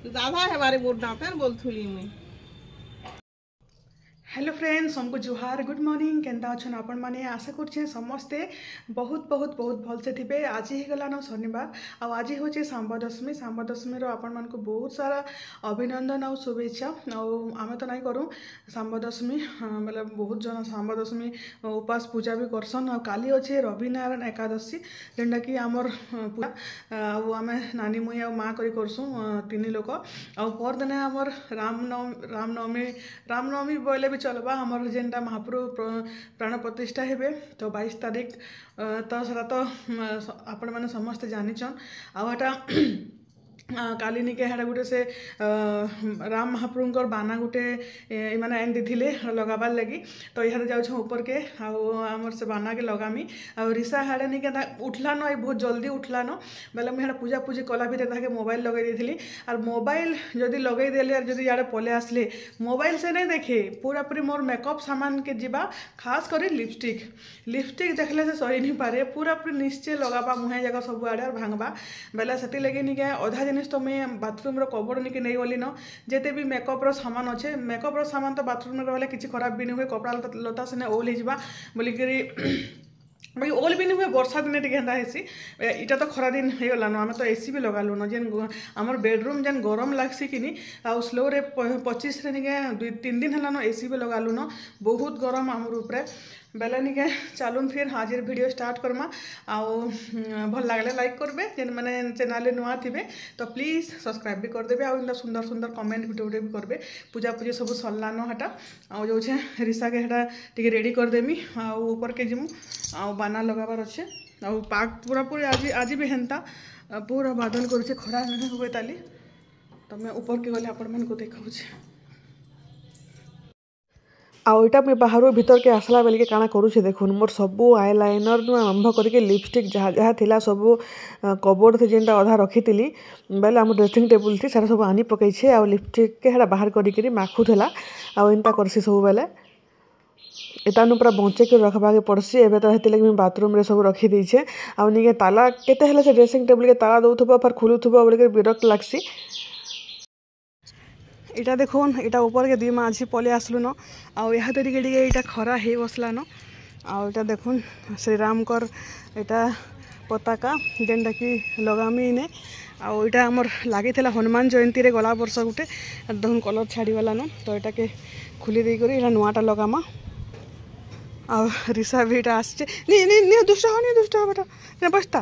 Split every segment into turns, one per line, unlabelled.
दादा हमारे बोल दाता बोलथुली मुई।
हेलो फ्रेंड्स सबको जुहार गुड मॉर्निंग केन्ता अच्छन आपण मैंने आशा कर समस्ते बहुत बहुत बहुत भलसे थे। आज ही गलान शनिवार आज हूँ सांब दशमी आपण मान बहुत सारा अभिनंदन और शुभेच्छा। आम तो नहीं करूँ सांब दशमी बोले बहुत जन सांब दशमी उपास पूजा भी करसन। काली अच्छे रविनारायण एकादशी जेनटा कि आमर पूजा आम नानी मुई आ माँ करसुँ तीन लोक परदिन आमर रामनवमी बोले भी चलबा हमर जेनटा महाप्रभु प्राण प्रतिष्ठा हेबे तो 22 तारीख तो सेटा तो आपण मैंने समस्ते जानिछन आटा काली निके हेटा गोटे से राम महाप्रभुंकर बाना गोटे माने आन देथिले लगाबार लगी तो यहाँ जाऊँ ऊपर के आमर से बाना के लगामी आ रिसा हाड़े निके उठला न बहुत जल्दी उठला न बेले मुझे पूजा पूजी कला भितर मोबाइल लगे दी और मोबाइल जदि लगे देले और जदि यार पले आसले मोबाइल से नहीं देखे पूरा पूरी मोर मेकअप सामान के जीवा खास कर लिपस्टिक देखले से सही नहीं पारे पूरा पूरी निश्चय लगाबा मुहे जगह सब आड़े और भांगबा बेले से लगे निके अधा जिनिस तो मुझे बाथरूम कबड़ निके नहीं गली न जिते भी मेकअप्र सामान अच्छे मेकअप्र सामान तो बाथरूम रहा किसी खराब भी नहीं हुए कपड़ा लता से ओल हो बोलिक भाई ओल भी नहीं हुए वर्षा दिन टे हेन्ता हेसी इटा तो खरा दिन हो गलान आम तो एसी भी लगालु न जेन आमर बेडरूम जेन गरम लगसी कि आ स्लो रे 25 निके 2-3 दिन है एसी भी लगालु न बहुत गरम आमर उपरे बेले निके चलुन फिर हाजिर वीडियो स्टार्ट करमा आओ भल लगले लाइक करबे जेन माने चैनल नुआ थिबे तो प्लीज सब्सक्राइब भी करदेबे आ इंदा सुंदर सुंदर कमेंट वीडियो भी करबे पूजा पूजी सब सरलान हटा आ जो रिसा के हटा टिके रेडी करदेमी आ ऊपर के जिमु आ बाना लगाबार अच्छे आ पाक पूरा पूरी आज भी हेन्ता पूरा बादल कर खरा नहीं हुए ताली तो मैं ऊपर के गले आपण मन को देखाऊँ आईटा मुझे बाहर भीतर के आसला बेल के काଣା करुचे देखुन मोर सबू आईलाइनर नु आरंभ करके लिपस्टिक जहाँ जहाँ थिला सबू कबोर्ड थे जेनटा अधा रखी बेले आम ड्रेसिंग टेबुल थी सारा सब आनी पकई आ लिपस्टिक के हेटा बाहर करी माखुला आंता करसी सब बेले एटा पूरा बंचे के रखबाके पड़सी एवं तो हेती लगे बाथरूम रे सब रखी देछे आ निके ताला केते हेले से ड्रेसिंग टेबुल के ताला दउथबो फिर खुलुथबो बोल विरक्त लागसी। इटा देखुन इटा ऊपर के 2 माझी पले आसलु न आउ यहाँ तो टे खरा हे बसला न आउ इटा देखुन श्रीराम कर इटा पताका जेनटा कि लगामी ने आउ इटा आमर लगी हनुमान जयंती रे गला वर्ष गुटे देखुन कलर छाड़ीगला न तो यहाँ के खुली देकर इटा नुआटा लगामा आ रिसा भी इटा आसचे नहीं दुष्ट हो बेटा बसता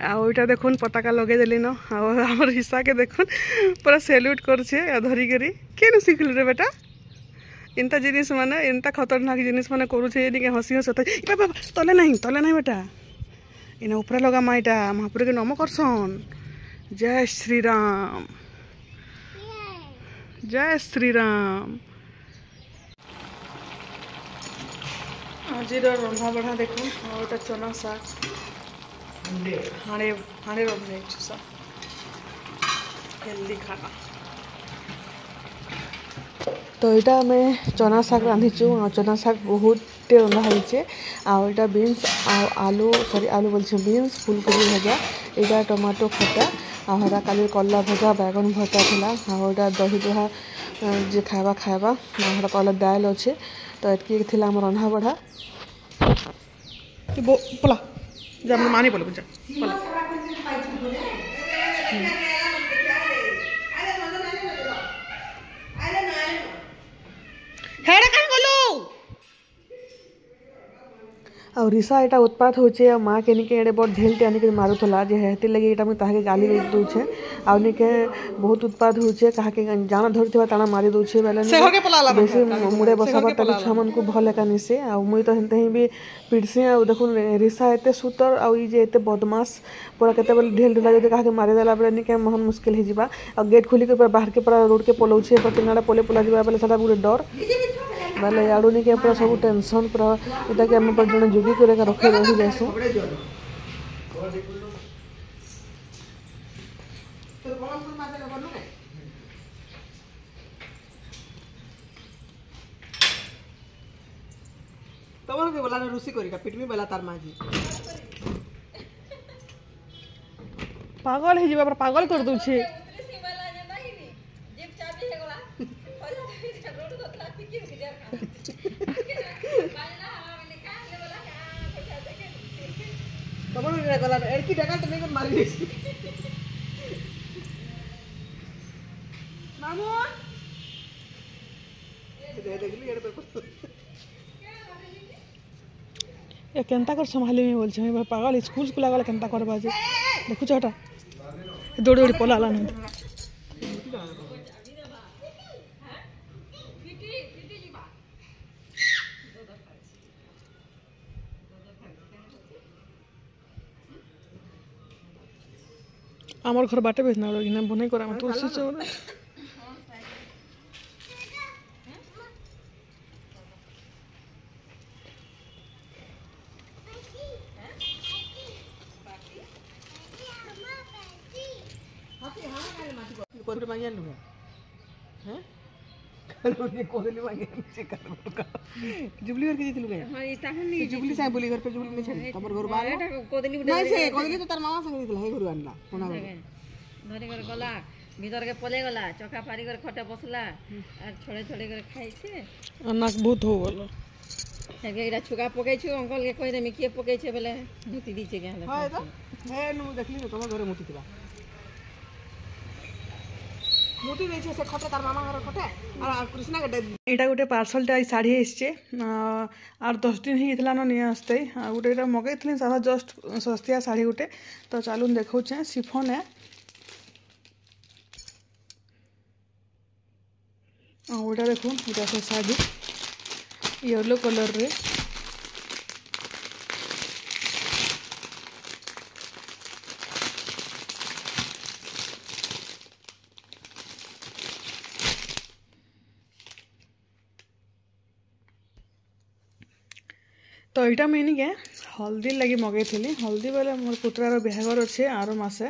आईटा देखुन पताका लगे देली न आम हिस्सा के देखुन पूरा सेल्यूट करछे धरिकी केन शिखल रे बेटा इंता जिनिस माने इंता खतरनाक जिनिस माने करूछे निके हसी हसी तले नहीं बेटा इन ऊपर लगा माइटा महापुर के नम करसन जय श्री राम आज रंधा बढ़ा देखुन और चना साग हाणे रंधा हेल्दी खाना तो यहाँ आम चना शाग रांधिचु चना शाग बहुत रंधा होइछे आटा बीन्स आलू बोलछे बीन्स फूलकोबी भजा यहाँ टमाटो खटा आटा काली कला भजा बैगन भजा था आटा दही दुहा जे खावा कहला दाल अच्छे तो ये रंधा बढ़ा पला जब मानी बोले बुझा हेड़ा कहीं बोलू आ रिसा एटा उत्पात होचे माँ के निके एडे बहुत ढेलते आनिक मारुला हेती लगे एटा मुझे गाली दूचे आनिके बहुत उत्पात होचे कहा जाना धरती ताना मारी दूचे बेले बेसी मुड़े बसाबार ताकि छुआ मन को भल एका निसे आ मुई तो हेनते ही भी पिटसी आ देखुन रिसा एते सुतर आ एते बदमाश पूरा केते बेले ढेल ढुला जदि कहा मारिदेला बेले निके महन मुश्किल हो जावा आ गेट खोली के बाहर के पूरा रोड के पलाऊे तीन पले पला जावा बेले सेटा गोटे डर बेले याड़ू निके पूरा सब टेंशन पूरा इटा के हम पर जने जोगी करे रखे रही जासु तो
कौन के बोला ना रुसी करी का पिटमी बोला तार माँ जी
पागल है जीवा पर पागल कर दू छे
कौन के बोला एड़की डका तो नहीं कर मारी दी मामू दे देखली एड़ पे
ए केनता कर संभाली में बोल छे पागल स्कूल स्कूल लागल केनता करबा जे देखु छटा दौड़ी दौड़ी पलाला न আমার ঘর বাটে বেশ না ওরা বনাই করা আমার তুলসী চৌরা
कोदली मांगे लूंगा हैं कोदली कोदली मांगे से कर जुबली घर के जीत लूंगा हां ये ताहन नहीं जुबली साहब बोली घर पे जुबली नहीं छे तमर घर बाहर कोदली नहीं से कोदली तो तार मामा संग दिखला है घर आनला कोना धरे घर गला भीतर के पले गला चका पारी कर खटे बसला और छोड़े छोड़े कर खाई छे
नाक बहुत हो गेलो
हेगे इरा छुका पकै छु अंकल के कहि दे में के पकै छे बेले मुती दी छे के हां तो हे नु देखली तो तमर घरे मुती थिला मुटी देछे से खटे तार मामा घर खटे और कृष्णा के
এটা গোটে পার্সলটা এই শাড়ি এসছে আর 10 দিন হয়েছিল না নিয়ে আসতে গোটে এটা মগাইଥିଲି সারা জস্ট সস্তিয়া শাড়ি গোটে তো চালুন দেখাউছে সিফন है ওটা দেখুন এটা আছে শাড়ি येलो कलर रे तो यहाँ मुझे के हल्दी लगी मगई थी हल्दी बेले मोर पुत्रार बिहागर अच्छे आर मसे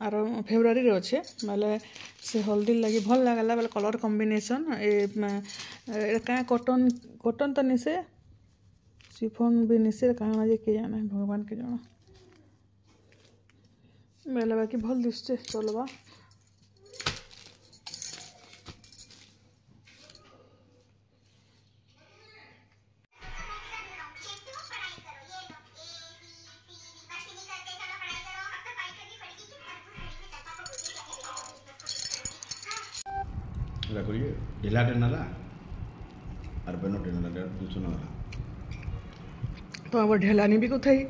आर फेब्रुआरी अच्छे बेले से हल्दी लगी भल लगला बेले कलर कॉम्बिनेशन क्या कॉटन कॉटन तो निसे सिफोन भी निसे कहाँ जे के जाना भगवान के जाना बेले बाकी भल दिशे चलवा
এটা করিয়ে ঢিলাটে নালা আর বেনোটে নালা দুশো নালা
तो अब ढेलानी भी कोথায়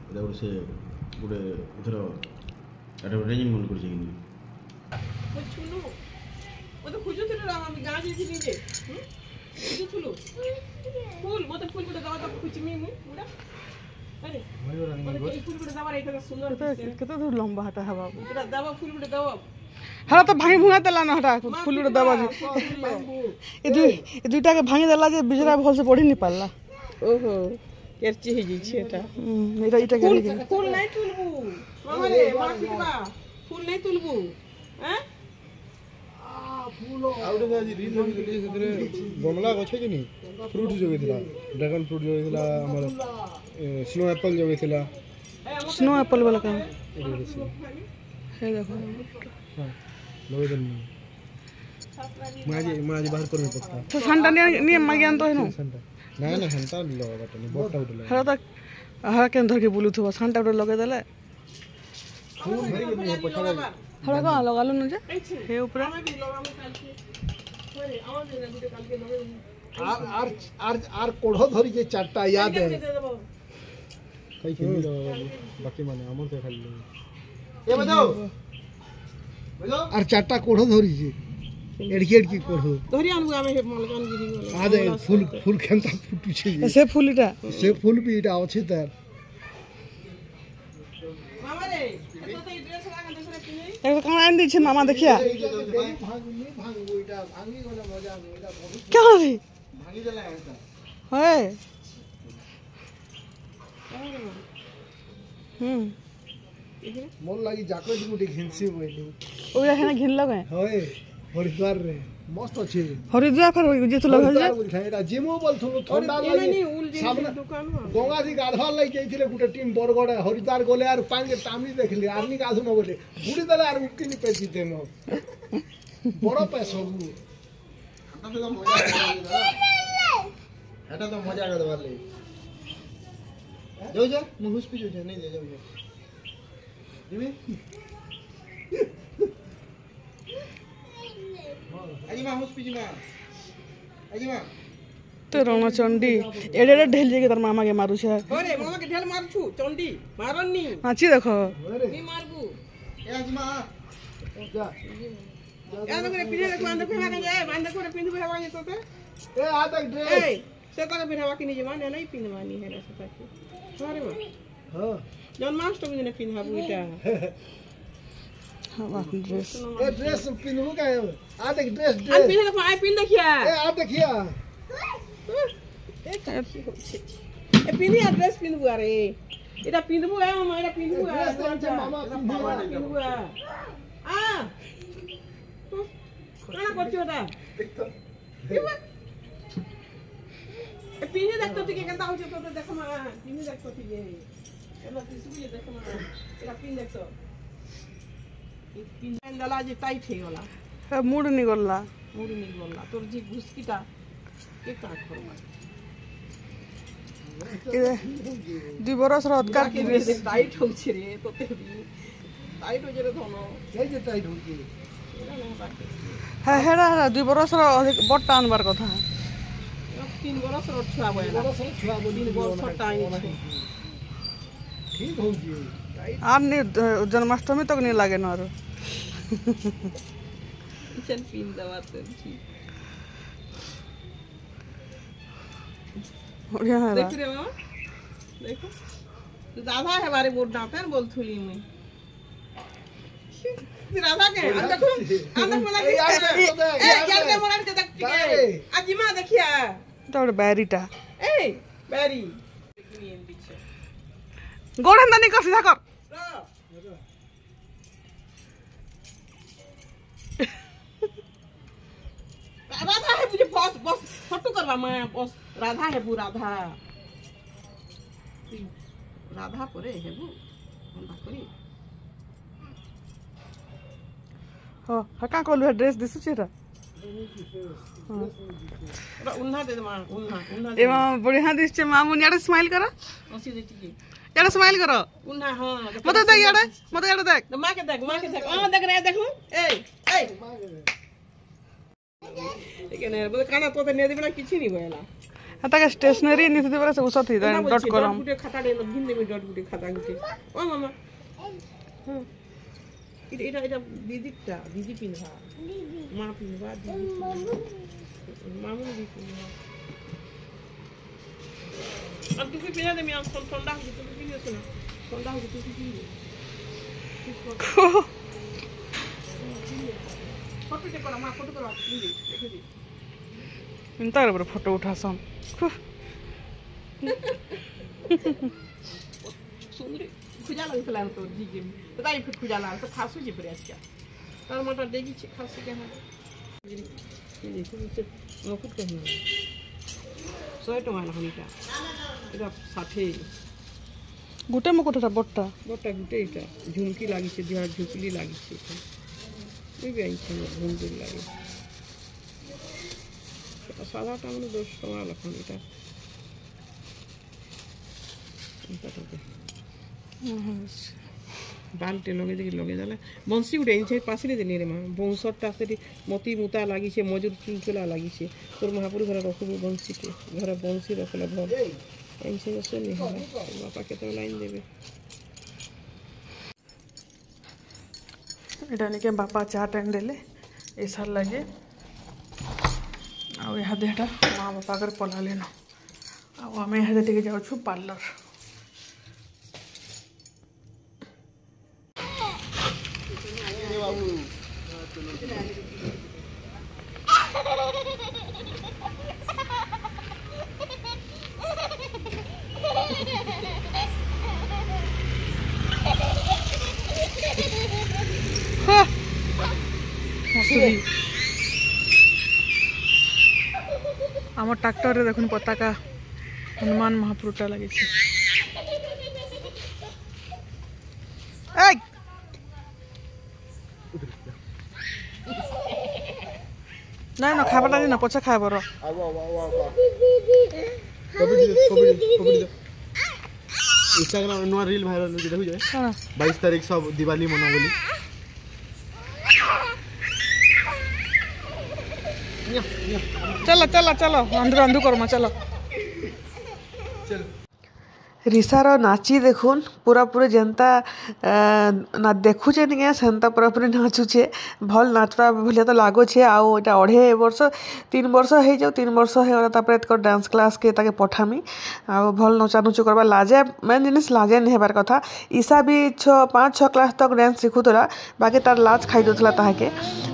এটা সে গোটে এথর এটা রেঞ্জিং মন করছে কিন্তু
ओ छुलू ओ तो खुजुथिलु राम हम गां जेथिनी जे खुजुथिलु फूल मते फूल गुडे दवा तो खुचमी मु मुडा अरे मते फूल गुडे दवा एटा सुंदर
केते दूर लंबा हटा है बाबू
गुडे दवा फूल गुडे दवा
हाँ तो भांगी भुआ देला ना हटा फूल उड़े दबा ये दुईटा के भांगी देला जे बिजरा भल से पढ़ी नहीं पाला
ओहो केरची हे जी छेटा
मेरा इटा के
फूल नहीं तुलबू मामा रे मां किबा फूल नहीं तुलबू हैं
आउटे आज रील देखली सेतरे गमला गछ कि नहीं फ्रूट जोगेथिला ड्रैगन फ्रूट जोगेथिला हमर स्नो एप्पल जोगेथिला
स्नो एप्पल वाला का है देखो
हां लोगन माजी बाहर कर में पड़ता
तो संडा ने मागियान तो है नो
ना ना हंता लो बटनी बोटा उठला
हरा तक हरा के अंदर के बुलू थवा संडा उठे लगे देले
फूल भरी के पछाड़ा
हरा का लगा लो न जे हे ऊपर
आर कोढ़ो धरी जे चारटा याद है कई खेली बाकी माने हमर से खाली ए बजाओ आर चारटा कोढ़ो धरी जे एड़की एड़की कोढ़ो
धरी आनबू आमे हे मलकान गिरी वाला
आ जाए फूल खेंता फुटू छे
से फूल इटा
से फूल भी इटा अछि त
मामा रे तो ई ड्रेस लागा देखरे कि नहीं
एक कौन आन दी छे मामा देखिया
भाग इटा भांगी गला मजा इटा
क्या रे
भांगी देला ऐसा
है
मोर लागि जाको गुटे घिनसी बोइली
ओया है ना घिन लगे
होय हरिद्वार रे मस्त अछि
हरिद्वार पर जे तू लगा
हरिद्वार बुझाइ एटा जिमो बोलथुनु ठंडा लागि सामने गंगा जी गाधवा लागि जाइथिले गुटे टीम बरगड़ हरिद्वार गोले आर पानी के तामी देखली आर्मी गाधु न बोले बुड़ी दले आर उकिनी पैसी देनो बड़ पैसा
এটা তো মজা করে দেবালে যাও যা মুহুস পি যাও नहीं ले जाओ দিবি আজি মা হুস পি না আজি মা
तो रण चंडी एडे एडे ढेल जे के तार मामा के मारू छे
ओरे मामा के ढेल मारछु चंडी मारनी
हाची देखो
नी मारबू
ए আজি মা
जा
या तो करे पिने बांध के भागे जाए बांध के पिन पे भागे तो
ए आ तक ड्रेस
ए से तो फिर हवा की नहीं जवान नहीं पिनवानी है रे सता के अरे वाह
हां
जन्माष्टमी दिन पिनहाबू इटा
हां ड्रेस
ए ड्रेस पिनहु का आ तक ड्रेस
आ
ड्रेस
पिने तो आई पिन देखिया
ए आ देखिया
ए पिनी ड्रेस पिनबू अरे इटा पिनबू है मामा इटा पिनबू है
मामा
पिनबू है आ काना करछोटा ए पिनी देखतो टिके केनता होछ तो देख मा पिनी देखतो टिके एला तिसबी देख मा एला पिन देखतो ई पिन दला जे टाइट हे गला
मूड नहीं गल्ला
मुड़ी नहीं गला तोर जी घुसकीटा के का करबा
इदे 2 बरस रो अदकार
के ड्रेस टाइट होछ रे तोते भी टाइट हो जरे धनो
ए जे टाइट होकी
है हेरा 2 बरस रो बट टानबार कथा
3 बरस रो छुआ बयला
बड़ा सब छुआ बोली
3 बरस टाइम छै
ठीक होकी
आर नहीं जन्माष्टमी तक नहीं लागे ना
चल पिन दवा तो ठीक
बढ़िया है
देख रे मामा देखो तो राधा है हमारे बोल डांटे ना बोल थुली में फिर राधा के देखो मला ए क्या के मोरा के देख के आज मां देखिया
तो बैरीटा
ए बैरी
गोड़ हंदा नहीं कर सीधा कर
राधा है मुझे बस बस फोटो करवा मैं बस राधा है बु राधा राधा परे है बु अंदा करी
हो हका कोलु ड्रेस दिसु छेरा
उन्हा दे मां उन्हा
एमा बढ़िया दिस छे मामू याडे स्माइल करा
ओसी दे टिके
याडे स्माइल करो
उन्हा हां
मत देख याडे देख
मां के देख हां देख रे देखू ए ए लेकिन बोले काना तो ने देबना किछि नहीं होयला
आता के स्टेशनरी नहीं थी बरे से उसत थी डॉट करम
गुटे खाता दे भिन्न में डॉट गुटे खाता गुटे ओ मामा हां इटा दीदी पिनवा मां पिनवा दीदी मामू भी पिनवा अब तू भी पिना दे मैं ठंडा हो तू भी पिनो सुना ठंडा हो तू भी पिनो फोटो के पर मां फोटो करवा देख दे
इंता रे फोटो उठासन
सुंदर खुजा लागला तो जी के तो ताई फिर खुजा लाग तो खासु जी प्रेस क्या तर मटा देगी छी खासु के हां ये देखो से मुकुट के हां 100 टका ना हनीटा एटा 60
गुटे मुकुटटा बट्टा
गोटा गुटे एटा झुमकी लागी छे दिया झुकली लागी छे ये भी आई छे झुमकी लागी सादा टांगलो 10 टका लखन एटा एटा तो बाल्टी लगे देले बंसी उड़े छे पासरी देली रे मां बंसटा से मोती मुता लागी छे मजूर चुलचुला लागी छे तोर महापुर घर रखबो बंसी के घर बंसी रखले भर एमसे से नहीं होला बापा के तो लाइन देबे
एटा के बापा चाह टाइम देले ए साल लगे आ यहाँ देटा माँ बापा कर पला लेना आम यहाँ टे जाऊँ पार्लर ट्रैक्टर रे देखुन पताका हनुमान महाप्रभुटा लगे ना ना खाबाटा ना पछा खाबर
इंस्टाग्राम नुआ रील भाइरल देखु जे 22 तारीख सब दिवाली मना बोली
चलो चलो चलो अंधु अंधु करमा चलो ऋषार नाची देखुन पूरा पूरी जनता ना देखुचे नहीं सेंता पूरा पूरी नाचुचे भल नाचवा भलिया तो लगुचे आउ एटा 2.5 वर्ष 3 वर्ष हो जाऊ 3 वर्ष हो तापर डांस क्लास के ताके पठामी आउ भल नचा नुचु करबा लाजे मेन जिनिस लाजे नहीं हेबार कथा ईशा भी 5-6 क्लास तक डांस शिखुतला बाकी तार लाज खाई दोतला ताके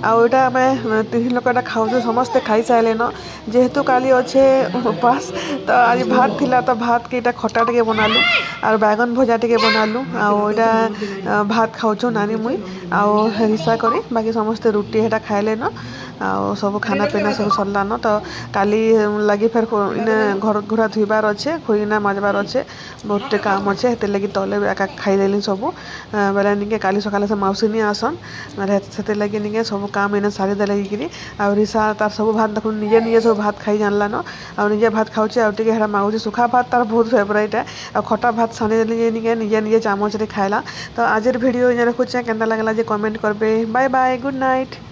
आउ एटा हमें 3 लोक एटा खाऊ समस्ते खाई साइले न जेहेतु काली अच्छे उपास तो आज भात थिला तो भात के खटा टे बनालु और बैगन भजा टे बनालु आटा भात खाऊ नानी मुई आउ हिस्सा करी बाकी समस्ते रुटी हेटा खाइले न आउ सब खाना पीना सब सरला न तो काली लगी फिर इने घर घुरा धुबार अच्छे खुईना मजबार अच्छे बहुत काम अच्छे हेते लगी तले एका खाईदेली सब बेले निके काली सकाले से मौसी नहीं आसन से लगी निके सब काम इने सारी देले कि ऋषा तार सब भात देख निजे निजे सब भात खाई जानला न आ निजे भात खाऊचे आ टिके हेड़ा मागुचे सुखा भात तार बहुत फेवरेट है आ खटा भात सानी देली निके निजे निजे चामच रे खाइला तो आज वीडियो इने रखुचे केनता लागला जे कमेंट करबे बाय बाय गुड नाइट।